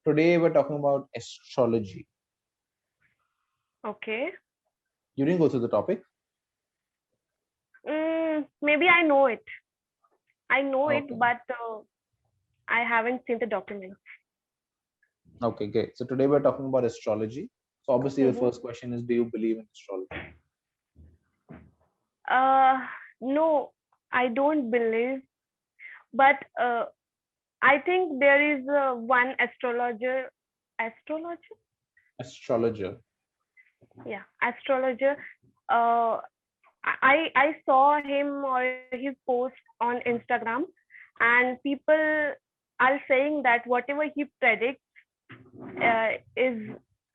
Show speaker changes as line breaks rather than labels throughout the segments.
Today we're talking about astrology.
Okay.
You didn't go through the topic?
Maybe I know it. I know it,
Okay.
but I haven't seen the document.
Okay, great. So today we're talking about astrology. So obviously the
Mm-hmm.
first question is, do you believe in astrology?
Uh, no, I don't believe, but I think there is one astrologer. Astrologer?
Astrologer.
Yeah, astrologer. Uh, I saw him or his post on Instagram, and people are saying that whatever he predicts is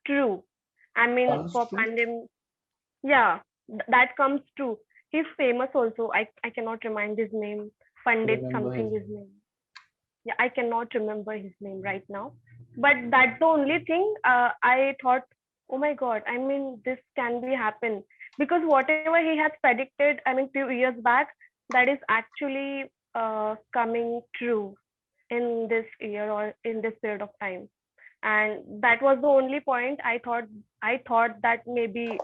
true. I mean,
Comes
for
true?
pandemic, yeah, that comes true. He's famous also. I cannot remind his name. Pandit
Remember his
something his
name.
name. Yeah, I cannot remember his name right now. But that's the only thing I thought, oh my God, I mean, this can be happen. Because whatever he has predicted, I mean, few years back, that is actually coming true in this year or in this period of time. And that was the only point I thought that maybe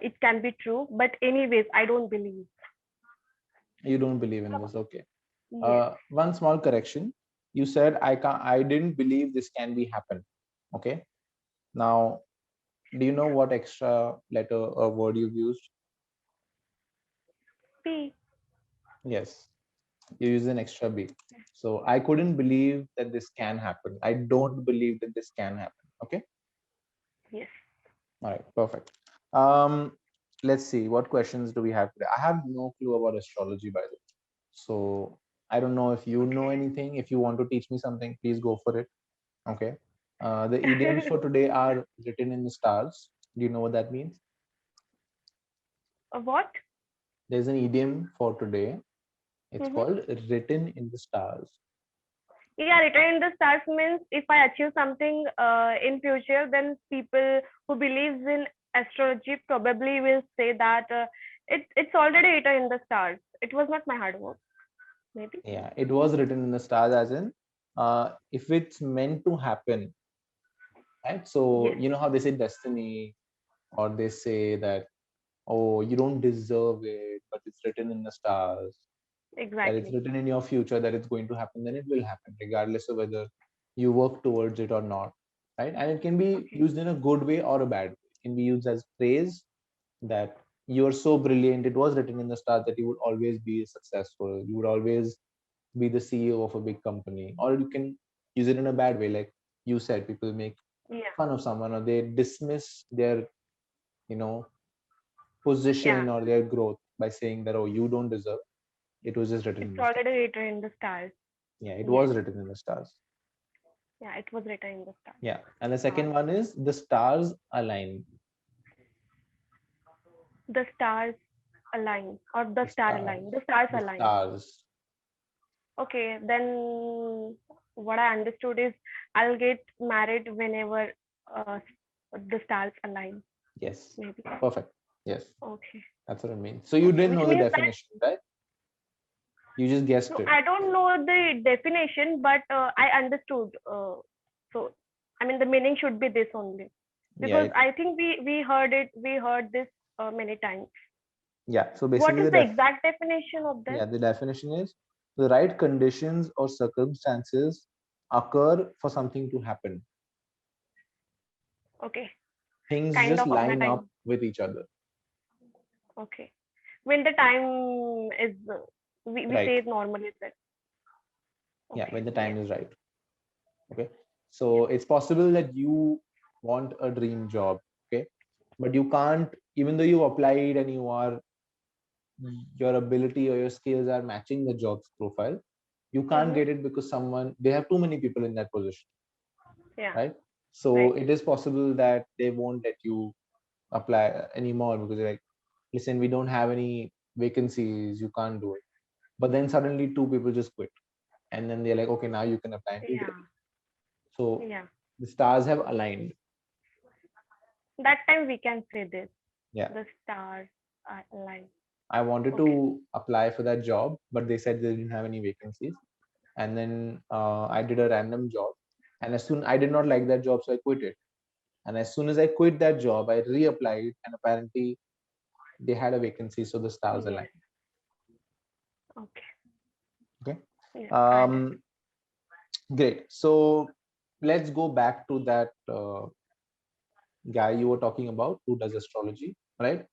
it can be true. But anyways, I don't believe.
You don't believe in this. Okay.
Yes.
One small correction. You said I didn't believe this can be happen. Okay. Now, do you know what extra letter or word you've used?
P.
Yes. You use an extra B. So I couldn't believe that this can happen. I don't believe that this can happen. Okay.
Yes.
All right. Perfect. Um, let's see. What questions do we have today? I have no clue about astrology, by the way. So I don't know if you know anything. If you want to teach me something, please go for it. Okay. The idioms
Okay.
for today are written in the stars. Do you know what that means?
What?
There's an idiom for today. It's
Mm-hmm.
called written in the stars.
Yeah, return in the stars means if I achieve something in future, then people who believes in astrology probably will say that it's already written in the stars. It was not my hard work, maybe.
Yeah, it was written in the stars, as in, if it's meant to happen, right? So
Yes,
you know how they say destiny, or they say that, oh, you don't deserve it, but it's written in the stars, that it's
exactly.
written in your future that it's going to happen, then it will happen regardless of whether you work towards it or not, right? And it can be
Okay.
used in a good way or a bad way. It can be used as praise, that you're so brilliant, it was written in the stars that you would always be successful, you would always be the CEO of a big company. Or you can use it in a bad way, like you said, people make
Yeah,
fun of someone, or they dismiss their, you know,
yeah.
position or their growth by saying that, oh, you don't deserve, it was just written
It's
in the stars.
already written in the stars.
Yeah, it
Yes,
was written in the stars.
yeah. It was written in the stars.
Yeah. And the
Uh,
second one is the stars align.
the stars align or the
The
star align.
stars.
The stars
The
align.
stars.
Okay, then what I understood is I'll get married whenever the stars align,
Yes.
maybe.
Perfect. Yes.
Okay,
That's what it means. So you
okay,
didn't
which
know the
means that
definition, right? You just guessed
no,
it.
I don't know the definition, but I understood. So, I mean, the meaning should be this only
Yeah.
because I think we heard this many times.
Yeah. So
What
basically
is the exact definition of that?
the definition is the right conditions or circumstances occur for something to happen.
Okay,
Things
kind
just
of the
line up
time.
with each other.
Okay, when the time is, we
Right.
say it normally that.
Yeah.
Okay,
When the time
yes.
is right. Okay. So it's possible that you want a dream job. Okay. But you can't, even though you applied and you are, your ability or your skills are matching the job's profile, you can't
Mm-hmm.
get it because someone, they have too many people in that position,
Yeah,
right? So
right.
it is possible that they won't let you apply anymore because they're like, listen, we don't have any vacancies, you can't do it. But then suddenly two people just quit, and then they're like, okay, now you can apply and you get it.
Yeah,
So
yeah.
the stars have aligned.
That time we can say this.
Yeah.
The stars are aligned.
I wanted
Okay.
to apply for that job, but they said they didn't have any vacancies. And then I did a random job, And as soon I did not like that job, so I quit it. And as soon as I quit that job, I reapplied, and apparently they had a vacancy, so the stars
Yes.
aligned.
Okay.
Okay.
Yes, I understand.
Um, Great. So let's go back to that guy you were talking about who does astrology, right?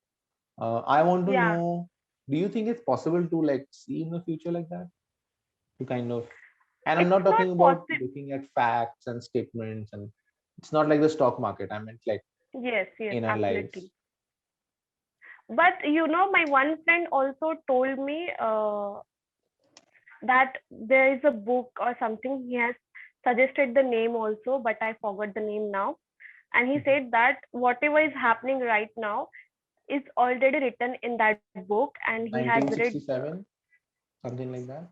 I want to
Yeah,
know, do you think it's possible to like see in the future like that? To kind of, and I'm
it's
not
not
talking about
possible.
looking at facts and statements, and it's not like the stock market. I meant like
Yes, yes,
in our lives.
absolutely. But my one friend also told me that there is a book or something. He has suggested the name also, but I forgot the name now. And he said that whatever is happening right now is already written in that book, and he has read.
1967, something like that,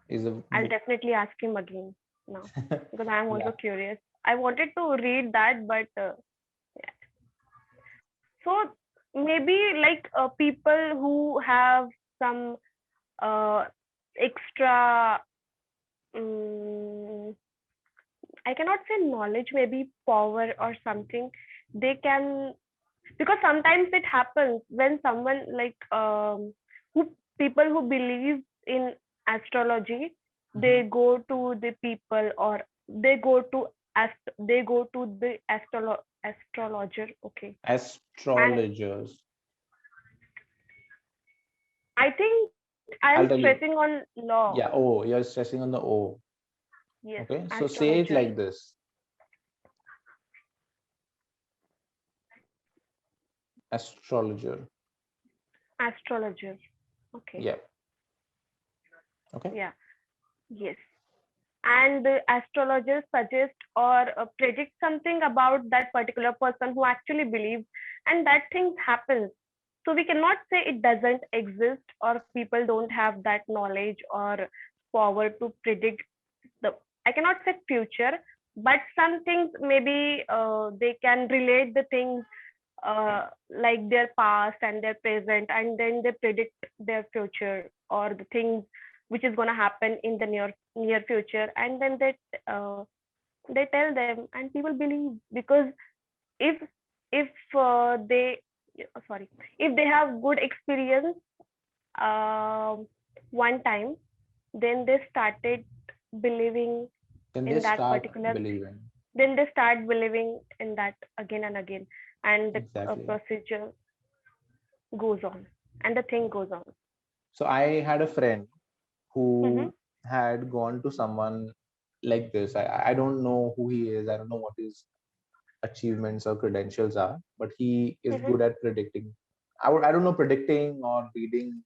is a
I'll
book.
definitely ask him again now because I'm also
Yeah.
curious. I wanted to read that, but yeah. So maybe like people who have some uh, extra, um, I cannot say knowledge, maybe power or something. They can, because sometimes it happens when someone like who people who believe in astrology,
Mhm.
they go to the people, or they go to they go to the astrologer. Okay. And
Astrologers.
I think I am
I'll
stressing
tell you.
on law.
Yeah. Oh, you're stressing on the O.
Yes,
Okay. So say it
astrologer.
like this: astrologer.
Astrologer. Okay.
Yeah. Okay.
Yeah. Yes. And the astrologers suggest or predict something about that particular person who actually believes, and that thing happens. So we cannot say it doesn't exist, or people don't have that knowledge or power to predict the, I cannot say future, but some things maybe they can relate the things like their past and their present, and then they predict their future or the things which is going to happen in the near future, and then they tell them and people believe, because if if they sorry, if they have good experience uh, one time, then they started believing
Then they
in that
start
particular,
believing.
then they start believing in that again and again, and the
Exactly.
procedure goes on and the thing goes on.
So I had a friend
Mm-hmm.
who had gone to someone like this. I don't know who he is. I don't know what his achievements or credentials are, but he is
Mm-hmm.
good at predicting. I don't know, predicting or reading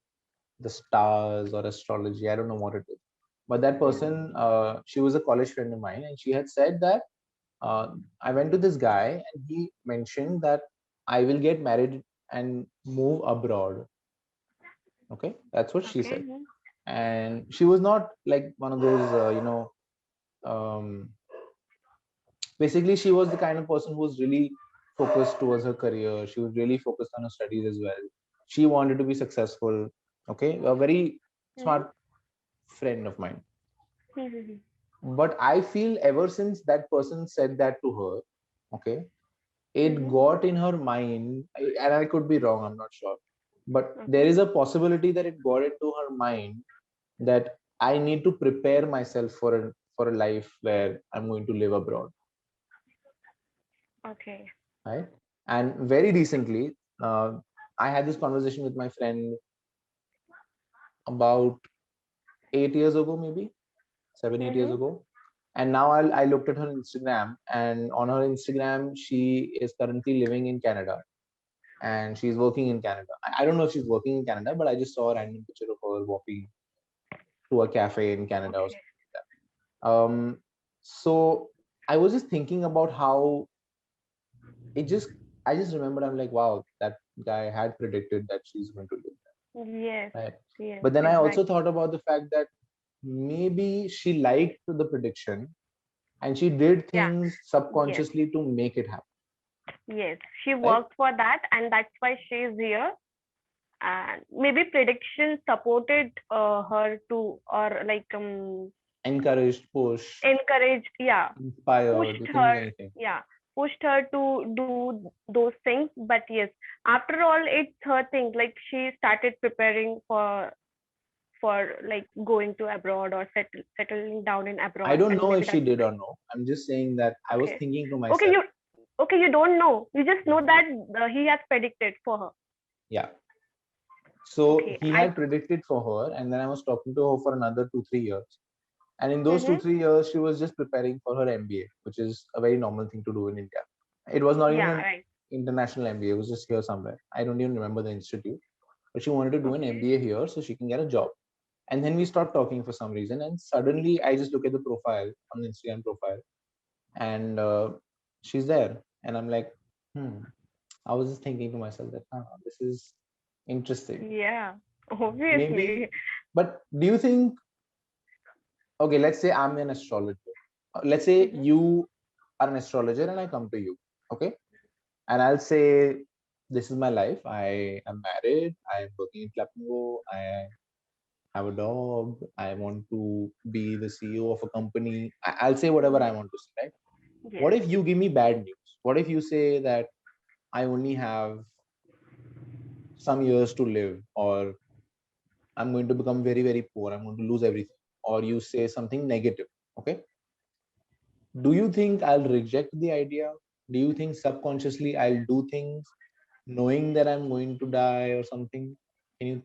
the stars or astrology. I don't know what it is. But that
Mm-hmm.
person, she was a college friend of mine, and she had said that I went to this guy and he mentioned that I will get married and move abroad. Okay, that's what she
Okay.
said. And she was not like one of those, um, basically, she was the kind of person who was really focused towards her career. She was really focused on her studies as well. She wanted to be successful. Okay, a very
Mm-hmm.
smart friend of mine.
Mm-hmm.
But I feel ever since that person said that to her, okay, it
Mm-hmm.
got in her mind, and I could be wrong, I'm not sure, but there
Okay.
is a possibility that it got into her mind that I need to prepare myself for a life where I'm going to live abroad,
Okay.
right? And very recently, I had this conversation with my friend about 8 years ago, maybe 7 8 years
Mm-hmm.
ago. And now I looked at her Instagram, and on her Instagram she is currently living in Canada, and she's working in Canada. I don't know if she's working in Canada, but I just saw a random picture of her walking to a cafe in Canada or
Okay.
something like that. So I was just thinking about how it just, I just remembered, I'm like, wow, that guy had predicted that she's going to live
Yes.
there, right?
Yes.
But then I also
Exactly.
thought about the fact that maybe she liked the prediction and she did
Yeah.
things
Yes.
subconsciously to make it happen,
Yes. She
right?
worked for that, and that's why she is here. And maybe prediction supported her to, or like
encouraged, pushed,
encouraged, yeah,
inspired,
pushed
you can use
her,
anything.
yeah, pushed her to do those things. But yes, after all, it's her thing. Like she started preparing for like going to abroad or settling down in
I
abroad,
don't
and
know
maybe
if she
that's
did or
why.
no. I'm just saying that I was
Okay,
thinking to
okay,
myself,
you don't know. You just know that he has predicted for her.
yeah. So
Okay,
he
I.
had predicted for her, and then I was talking to her for another 2 3 years. And in those two
Mm-hmm.
3 years, she was just preparing for her MBA, which is a very normal thing to do in India. It was not even
Yeah,
an
right.
international MBA; it was just here somewhere. I don't even remember the institute, but she wanted to do an
Okay.
MBA here so she can get a job. And then we stopped talking for some reason, and suddenly I just look at the profile on the Instagram profile, and she's there, and I'm like, hmm. I was just thinking to myself that this is interesting.
Yeah,
Maybe,
obviously.
but do you think? Okay, let's say I'm an astrologer. Let's say
Mm-hmm.
you are an astrologer, and I come to you. Okay, and I'll say, this is my life. I am married. I am working in Clapingo. I have a dog. I want to be the CEO of a company. I'll say whatever I
Yes.
want to say, right? What
Yes.
if you give me bad news? What if you say that I only have some years to live, or I'm going to become very, very poor, I'm going to lose everything, or you say something negative? Okay. Do you think I'll reject the idea? Do you think subconsciously I'll do things knowing that I'm going to die or something? Can you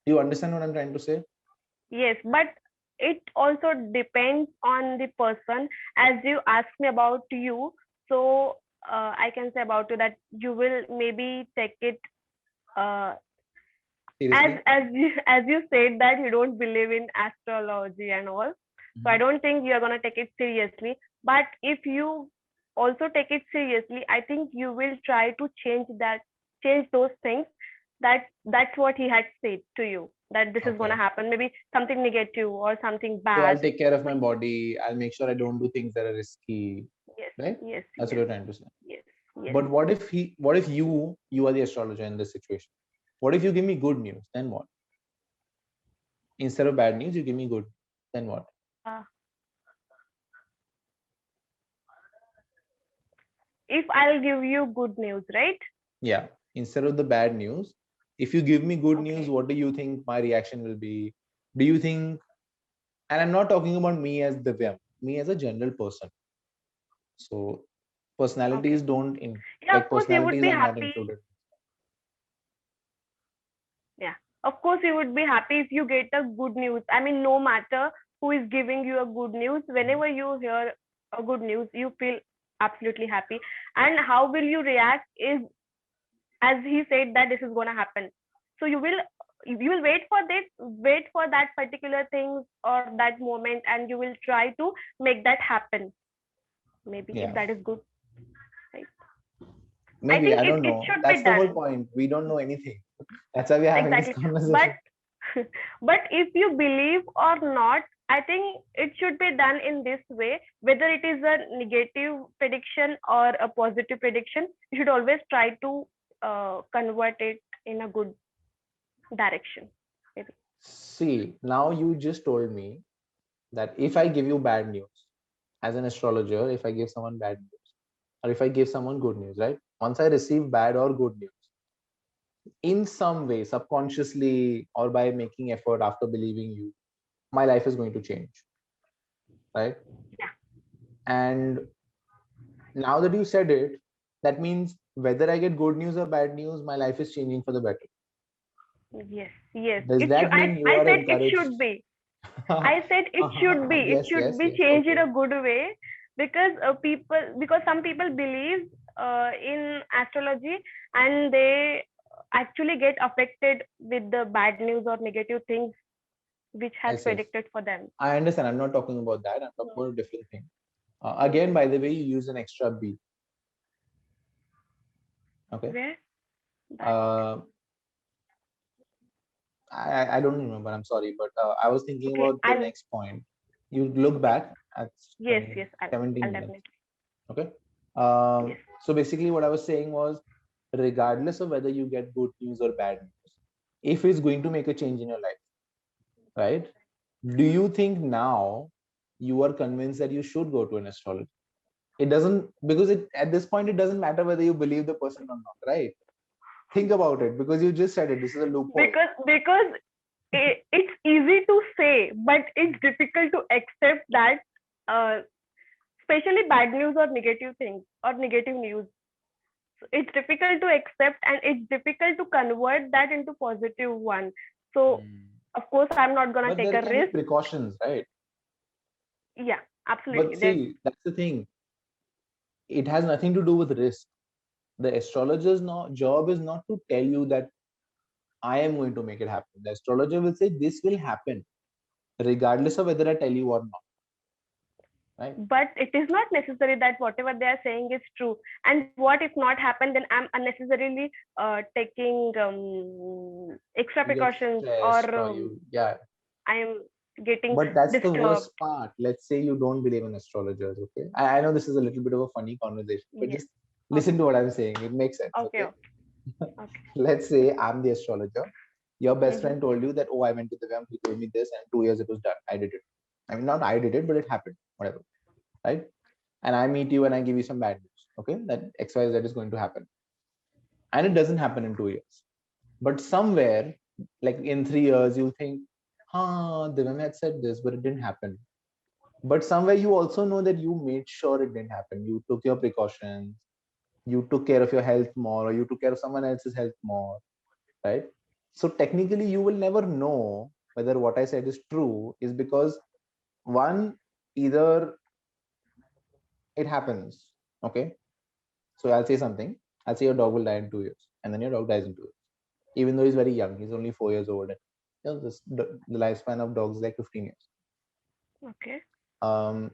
do you understand what I'm trying to say?
Yes, but it also depends on the person. As you asked me about you, so I can say about you that you will maybe take it uh, as
Seriously?
as you said that you don't believe in astrology and all. So I
Mhm.
don't think you're gonna take it seriously. But if you also take it seriously, I think you will try to change those things. That's what he had said to you, that this is gonna
Okay.
happen. Maybe something negative or something
So I'll
bad.
take care of
So
my body. I'll make sure I don't do things that are risky.
yes,
Right?
yes,
That's what
yes,
you're trying to say.
yes, yes.
But what if you are the astrologer in this situation? What if you give me good news? Then what? Instead of bad news, you give me good. Then what?
Uh, if I'll give you good news, right?
Yeah. Instead of the bad news, if you give me good news,
Okay.
what do you think my reaction will be? Do you think, and I'm not talking about me as Divyam, me as a general person. So
Okay.
personalities don't
Yeah, of
like
course you would
personalities
be
are not
happy.
included.
Yeah, of course you would be happy if you get a good news. I mean, no matter who is giving you a good news, whenever you hear a good news, you feel absolutely happy. And how will you react is, as he said, that this is going to happen. So you will wait for that particular thing or that moment, and you will try to make that happen. Maybe if
Yeah.
that is good, right? I
Maybe,
think
I
it,
don't
it
know.
should be
That's the whole
done.
point. We don't know anything. That's why we're having this
Exactly. But
conversation.
but if you believe or not, I think it should be done in this way. Whether it is a negative prediction or a positive prediction, you should always try to convert it in a good direction. Maybe.
See, now you just told me that if I give you bad news as an astrologer, if I give someone bad news, or if I give someone good news, right? Once I receive bad or good news, in some way, subconsciously or by making effort after believing you, my life is going to change, right?
Yeah.
And now that you said it, that means whether I get good news or bad news, my life is changing for the better.
Yes. Yes.
Does
It should.
that
I
mean you
I
are
said it
encouraged?
should be. I said it should be. It
Yes,
should
yes,
be
yes.
changed in
Okay.
a good way, because some people believe in astrology, and they actually get affected with the bad news or negative things which has
Yes, yes.
predicted for them.
I understand. I'm not talking about that. I'm talking
Hmm.
about a different thing. Again, by the way, you use an extra B. Okay.
Where that?
Uh, I don't remember. I'm sorry, but I was thinking
Okay,
about the
I'll.
next point. You look
Okay.
back at
Yes,
20,
yes, I'll.
17
I'll
minutes.
definitely.
Okay.
Yes.
So basically, what I was saying was, regardless of whether you get good news or bad news, if it's going to make a change in your life, right? Do you think now you are convinced that you should go to an astrologer. It doesn't, because it at this point it doesn't matter whether you believe the person or not, right? Think about it, because you just said it. This is a loophole.
Because it's easy to say, but it's difficult to accept that, uh, especially bad news or negative things or negative news. So it's difficult to accept, and it's difficult to convert that into positive one. So
Hmm.
of course I'm not gonna
But
take
there
a
can be
risk.
precautions, right?
Yeah,
But
absolutely. There's
see, that's the thing. It has nothing to do with risk. The astrologer's job is not to tell you that I am going to make it happen. The astrologer will say this will happen, regardless of whether I tell you or not, right?
but it is not necessary that whatever they are saying is true. And what if not happened, then I'm unnecessarily taking extra
You get
precautions,
stressed
or
or you, yeah.
I am getting
But that's the
disturbed.
worst part. Let's say you don't believe in astrologers, okay? I know this is a little bit of a funny conversation, but
Yes.
just
Okay.
listen to what I'm saying. It makes sense,
Okay.
okay?
Okay. Okay.
Let's say I'm the astrologer. Your best
Mm-hmm.
friend told you that, oh, I went to the Vyam, he told me this, and 2 years it was done. I did it. I mean, not I did it, but it happened, whatever, right? And I meet you and I give you some bad news, okay? That XYZ is going to happen. And it doesn't happen in 2 years. But somewhere, like in 3 years, you'll think, Divam had said this, but it didn't happen. But somewhere you also know that you made sure it didn't happen. You took your precautions, you took care of your health more, or you took care of someone else's health more, right? So technically, you will never know whether what I said is true, is because one, either it happens, okay? So I'll say something, I'll say your dog will die in 2 years, and then your dog dies in 2 years, even though he's very young, he's only 4 years old. And, the lifespan of dogs is like 15 years.
Okay.
Um,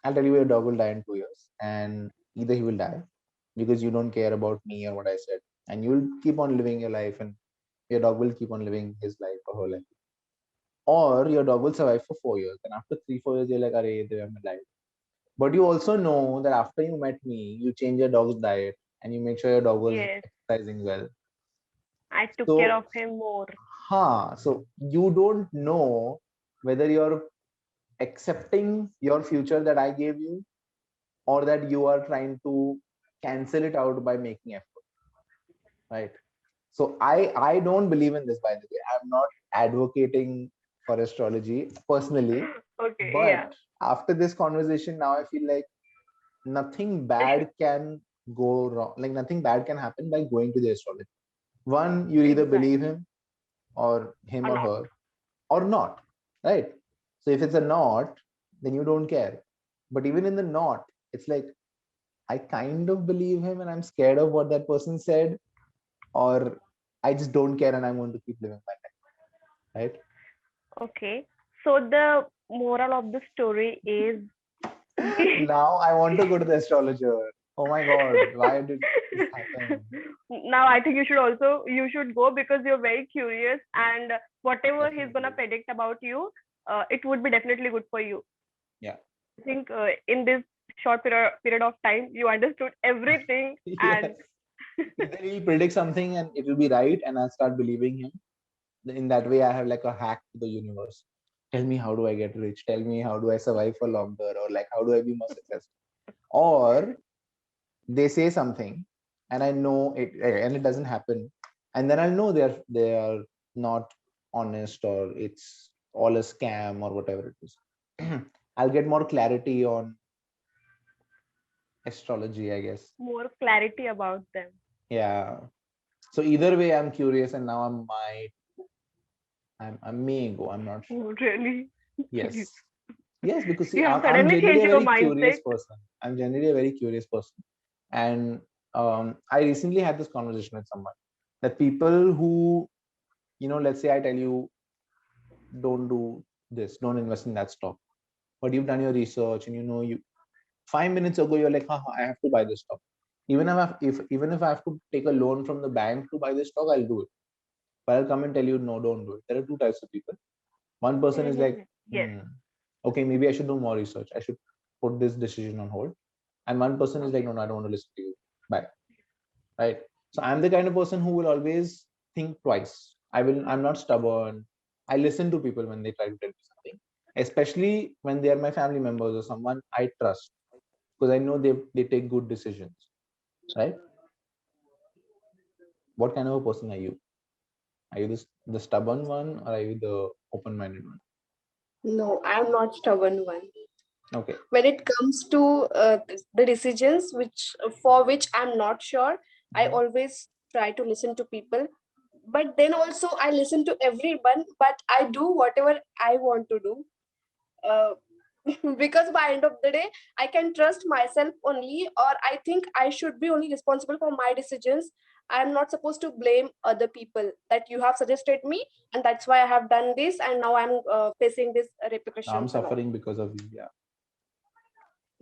I'll tell you your dog will die in 2 years, and either he will die because you don't care about me or what I said, and you'll keep on living your life, and your dog will keep on living his life or her life, or your dog will survive for 4 years, and after 3 4 years you're like, "Arey, I'm alive." But you also know that after you met me, you change your dog's diet and you make sure your dog was
Yes.
exercising well.
I took care
So,
of him more.
so you don't know whether you're accepting your future that I gave you, or that you are trying to cancel it out by making effort, right? So I don't believe in this, by the way. I'm not advocating for astrology personally,
Okay. Yeah.
but after this conversation, now I feel like nothing
I should.
bad can go wrong. Like nothing bad can happen by going to the astrologer. One, you either
Exactly.
believe him or him
Or
or
not.
her, or not, right? So if it's a not, then you don't care. But even in the not, it's like, I kind of believe him and I'm scared of what that person said, or I just don't care and I'm going to keep living my life, right?
Okay. So the moral of the story is
Now I want to go to the astrologer. Oh my god, why did this happen?
now I think you should go, because you're very curious, and whatever he's gonna
Definitely.
predict about you, it would be definitely good for you.
Yeah.
I think in this short period of time you understood everything, and
Yes. Either he'll predict something and it will be right, and I'll start believing him. In that way, I have like a hack to the universe. Tell me, how do I get rich? Tell me, how do I survive for longer? Or like, how do I be more successful? Or they say something and I know it, and it doesn't happen. And then I'll know they are not honest, or it's all a scam or whatever it is. I'll get more clarity on astrology, I guess.
more clarity about them.
Yeah. So either way, I'm curious, and now I may go. I'm not sure.
Oh, really? You
Yes. Yes, because see,
you have
I'm
suddenly
generally
changed
a
your
very
mindset.
curious person. I'm generally a very curious person. And I recently had this conversation with someone that people who, let's say I tell you, don't do this, don't invest in that stock, but you've done your research and 5 minutes ago you're like, haha, I have to buy this stock. Even if I have to take a loan from the bank to buy this stock, I'll do it. But I'll come and tell you, no, don't do it. There are two types of people. One person is like,
Yes.
okay, maybe I should do more research. I should put this decision on hold. And one person is like,
Okay.
no, no, I don't want to listen to you. Bye. Right. So I'm the kind of person who will always think twice. I'm not stubborn. I listen to people when they try to tell me something. especially when they are my family members or someone I trust, because I know they take good decisions, right? What kind of a person are you? Are you the stubborn one, or are you the open-minded one?
No, I'm not stubborn one.
Okay.
When it comes to the decisions which for which I'm not sure, I
Mhm.
always try to listen to people. But then also I listen to everyone, but I do whatever I want to do. Uh, because by end of the day, I can trust myself only, or I think I should be only responsible for my decisions. I'm not supposed to blame other people that you have suggested me, and that's why I have done this, and now I'm facing this
Now I'm
repercussions and all.
suffering because of you. Yeah.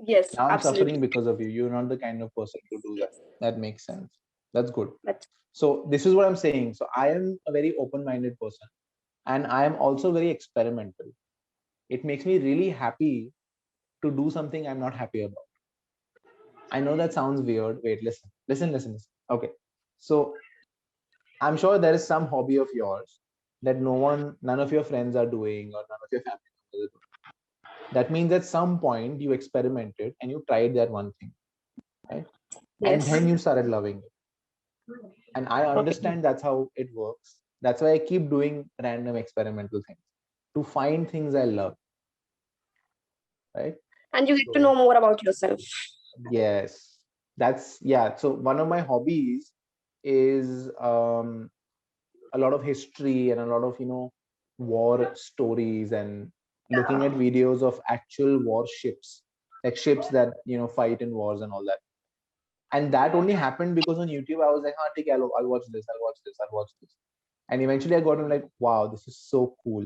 Yes,
Now I'm suffering
absolutely.
because of you. You're not the kind of person to do that.
Yes,
That makes sense. That's good.
that's
So this is what I'm saying. So I am a very open-minded person, and I am also very experimental. It makes me really happy to do something I'm not happy about. I know that sounds weird. Wait, listen. Okay. So I'm sure there is some hobby of yours that none of your friends are doing, or none of your family members are doing. That means at some point you experimented and you tried that one thing, right? And
yes.
then you started loving it. And I
Okay.
understand that's how it works. That's why I keep doing random experimental things to find things I love, right?
And you get to
So
know more about yourself.
yes, yeah. So one of my hobbies is a lot of history and a lot of war stories, and looking at videos of actual warships, like ships that fight in wars and all that. And that only happened because on YouTube I was like, "Ah, okay, I'll watch this, I'll watch this," and eventually I got like, "Wow, this is so cool!"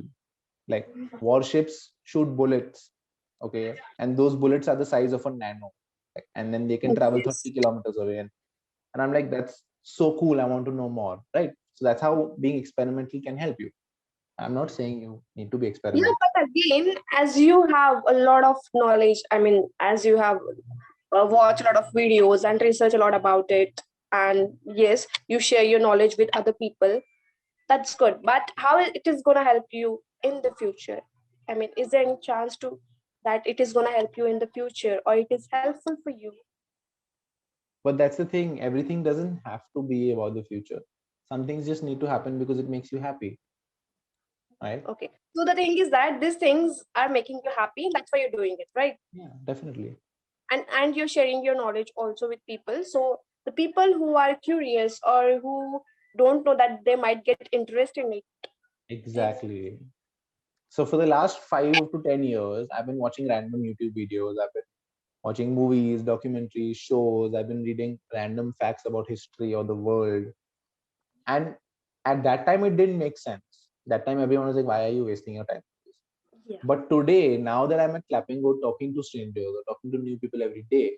Like warships shoot bullets, okay, and those bullets are the size of a nano, like, and then they can travel
Yes.
30 kilometers away, and I'm like, that's so cool. I want to know more, right? So that's how being experimental can help you. I'm not saying you need to be
Yeah,
experimental.
but again, as you have a lot of knowledge, I mean, as you have watched a lot of videos and research a lot about it, and yes, you share your knowledge with other people, that's good. But how it is going to help you in the future? I mean, is there any chance to that it is going to help you in the future, or it is helpful for you?
But that's the thing. Everything doesn't have to be about the future. Some things just need to happen because it makes you happy, right?
Okay. So the thing is that these things are making you happy. That's why you're doing it, right?
Yeah, definitely.
And you're sharing your knowledge also with people. So the people who are curious or who don't know that they might get interested in it.
Exactly. So for the last 5 to 10 years, I've been watching random YouTube videos. I've been watching movies, documentaries, shows. I've been reading random facts about history or the world. And at that time, it didn't make sense. That time, everyone was like, "Why are you wasting your time?"
Yeah.
But today, now that I'm at Clapping Go talking to strangers or talking to new people every day,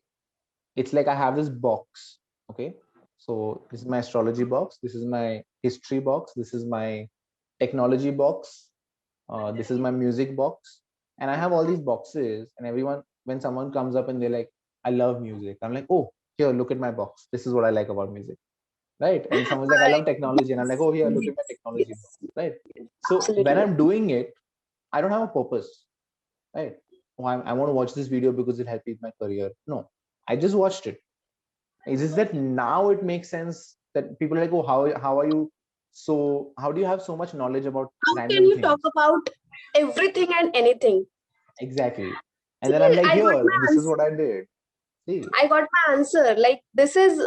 it's like I have this box. Okay. So this is my astrology box. This is my history box. This is my technology box. This is my music box. And I have all these boxes. And everyone, when someone comes up and they're like, "I love music," I'm like, "Oh, here, look at my box. This is what I like about music." Right. And someone's like, "I
Right.
love technology." And I'm like, "Oh, here, look at my
Yes.
technology box."
Yes.
Right. So when
Absolutely.
I'm doing it, I don't have a purpose, right? Oh, I want to watch this video because it helped me with my career. No, I just watched it. It's just that now it makes sense that people are like, "Oh, how are you? So how do you have so much knowledge about
How can
random
you talk
things?"
about everything and anything?
Exactly. And then I'm
See,
like,
I got
"Here,
my
this is
answer.
what I did." See,
I got my answer. Like this is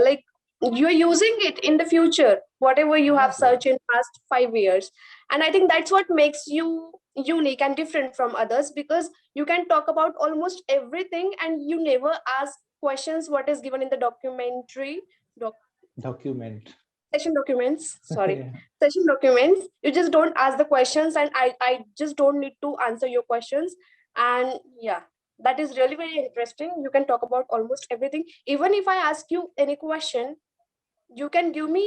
like you're using it in the future, whatever you have
exactly.
searched in past 5 years. And I think that's what makes you unique and different from others, because you can talk about almost everything and you never ask questions what is given in the documentary doc,
Document.
session documents. Sorry,
Yeah.
session documents. You just don't ask the questions, and I just don't need to answer your questions. And yeah, that is really very interesting. You can talk about almost everything. Even if I ask you any question, you can give me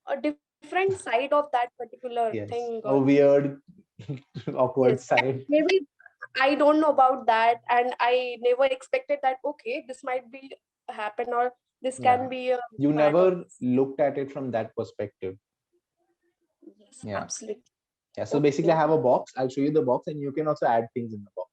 a different side of that particular thing.
Yes.
Or
A weird, awkward
yes, and
side.
maybe I don't know about that, and I never expected that. Okay, this might be happen, or this can
Yeah.
be a
You
part of
never
this.
looked at it from that perspective.
Yes,
Yeah.
absolutely.
Yeah, so basically I
Okay.
have a box. I'll show you the box and you can also add things in the box.